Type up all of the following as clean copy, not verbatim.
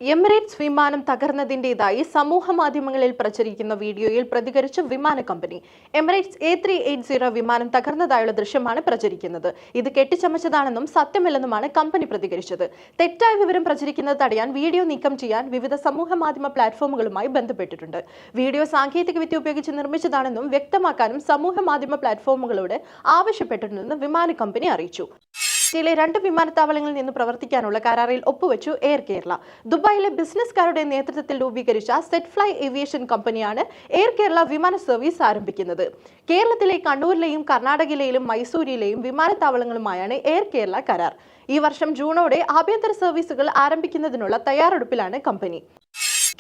Emirates വിമാനം തകർന്നതിന്റേതായി സമൂഹ മാധ്യമങ്ങളിൽ പ്രചരിക്കുന്ന വീഡിയോയിൽ പ്രതികരിച്ച വിമാന കമ്പനി. എമിറേറ്റ്സ് A380 വിമാനം തകർന്നതായുള്ള ദൃശ്യമാണ് പ്രചരിക്കുന്നത്. ഇത് കെട്ടിച്ചമച്ചതാണെന്നും സത്യമല്ലെന്നുമാണ് കമ്പനി പ്രതികരിച്ചത്. തെറ്റായ വിവരം പ്രചരിക്കുന്നത് തടയാൻ വീഡിയോ നീക്കം ചെയ്യാൻ വിവിധ സമൂഹ മാധ്യമ പ്ലാറ്റ്ഫോമുകളുമായി ബന്ധപ്പെട്ടിട്ടുണ്ട്. വീഡിയോ സാങ്കേതികവിദ്യ ഉപയോഗിച്ച് നിർമ്മിച്ചതാണെന്നും വ്യക്തമാക്കാനും സമൂഹ മാധ്യമ പ്ലാറ്റ്ഫോമുകളോട് ആവശ്യപ്പെട്ടിട്ടുണ്ടെന്ന് വിമാന കമ്പനി അറിയിച്ചു. യിലെ 2 വിമാനത്താവളങ്ങളിൽ നിന്ന് പ്രവർത്തിക്കാനുള്ള കരാറിൽ ഒപ്പുവെച്ചു എയർ കേരള. ദുബായിലെ ബിസിനസ്സുകാരുടെ നേതൃത്വത്തിൽ രൂപീകരിച്ച സെറ്റ് ഫ്ലൈ ഏവിയേഷൻ കമ്പനിയാണ് എയർ കേരള വിമാന സർവീസ് ആരംഭിക്കുന്നത്. കേരളത്തിലെ കണ്ണൂരിലെയും കർണാടകയിലെയും മൈസൂരിലെയും വിമാനത്താവളങ്ങളുമായാണ് എയർ കേരള കരാർ. ഈ വർഷം ജൂണോടെ ആഭ്യന്തര സർവീസുകൾ ആരംഭിക്കുന്നതിനുള്ള തയ്യാറെടുപ്പിലാണ് കമ്പനി.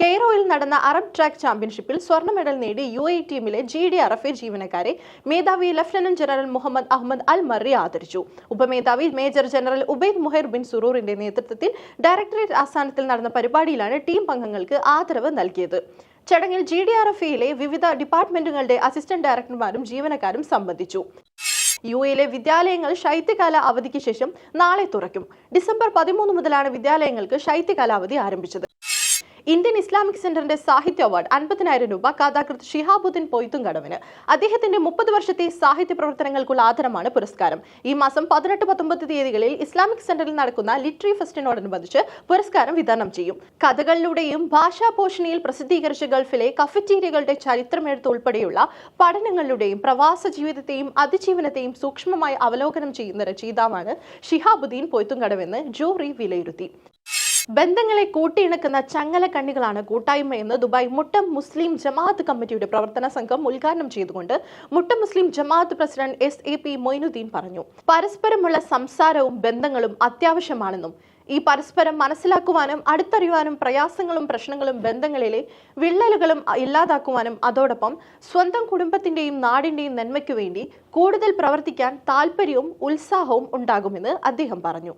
കെയ്റോയിൽ നടന്ന അറബ് ട്രാക്ക് ചാമ്പ്യൻഷിപ്പിൽ സ്വർണ്ണ മെഡൽ നേടി UAE ടീമിലെ GDRFA ജീവനക്കാരെ മേധാവി lieutenant general Mohammed Ahmed Al Marri ആദരിച്ചു. ഉപമേധാവി major general Obaid Muhair bin സുറൂറിന്റെ നേതൃത്വത്തിൽ ഡയറക്ടറേറ്റ് ആസ്ഥാനത്തിൽ നടന്ന പരിപാടിയിലാണ് ടീം അംഗങ്ങൾക്ക് ആദരവ് നൽകിയത്. ചടങ്ങിൽ GDRFAയിലെ വിവിധ ഡിപ്പാർട്ട്മെന്റുകളുടെ അസിസ്റ്റന്റ് ഡയറക്ടർമാരും ജീവനക്കാരും സംബന്ധിച്ചു. UAEയിലെ വിദ്യാലയങ്ങൾ ശൈത്യകാല അവധിക്ക് ശേഷം നാളെ തുറക്കും. ഡിസംബർ 13 മുതലാണ് വിദ്യാലയങ്ങൾക്ക് ശൈത്യകാല അവധി ആരംഭിച്ചത്. ഇന്ത്യൻ ഇസ്ലാമിക് സെന്ററിന്റെ സാഹിത്യ അവാർഡ് 50,000 രൂപ കഥാകൃത്ത് ഷിഹാബുദ്ദീൻ പൊയ്ത്തുംകടവിന്. അദ്ദേഹത്തിന്റെ 30 വർഷത്തെ സാഹിത്യ പ്രവർത്തനങ്ങൾക്കുള്ള ആദരമാണ് പുരസ്കാരം. ഈ മാസം 18, 19 തീയതികളിൽ ഇസ്ലാമിക് സെന്ററിൽ നടക്കുന്ന ലിറ്ററി ഫെസ്റ്റിനോടനുബന്ധിച്ച് പുരസ്കാരം വിതരണം ചെയ്യും. കഥകളിലൂടെയും ഭാഷാ പോഷണിയിൽ പ്രസിദ്ധീകരിച്ച ഗൾഫിലെ കഫറ്റീരിയകളുടെ ചരിത്രമെഴുത്ത് ഉൾപ്പെടെയുള്ള പഠനങ്ങളിലൂടെയും പ്രവാസ ജീവിതത്തെയും അതിജീവനത്തെയും സൂക്ഷ്മമായി അവലോകനം ചെയ്യുന്ന രചയിതാവാണ് ഷിഹാബുദ്ദീൻ പൊയ്ത്തുംകടവെന്ന് ജൂറി വിലയിരുത്തി. ബന്ധങ്ങളെ കൂട്ടിയിണക്കുന്ന ചങ്ങലക്കണ്ണികളാണ് കൂട്ടായ്മയെന്ന് ദുബായ് മുട്ടം മുസ്ലിം ജമാഅത്ത് കമ്മിറ്റിയുടെ പ്രവർത്തന സംഘം ഉദ്ഘാടനം ചെയ്തുകൊണ്ട് മുട്ടം മുസ്ലിം ജമാഅത്ത് പ്രസിഡന്റ് SAP മൊയ്നുദ്ദീൻ പറഞ്ഞു. പരസ്പരമുള്ള സംസാരവും ബന്ധങ്ങളും അത്യാവശ്യമാണെന്നും ഈ പരസ്പരം മനസ്സിലാക്കുവാനും അടുത്തറിയുവാനും പ്രയാസങ്ങളും പ്രശ്നങ്ങളും ബന്ധങ്ങളിലെ വിള്ളലുകളും ഇല്ലാതാക്കുവാനും അതോടൊപ്പം സ്വന്തം കുടുംബത്തിന്റെയും നാടിന്റെയും നന്മയ്ക്കു വേണ്ടി കൂടുതൽ പ്രവർത്തിക്കാൻ താല്പര്യവും ഉത്സാഹവും ഉണ്ടാകുമെന്ന് അദ്ദേഹം പറഞ്ഞു.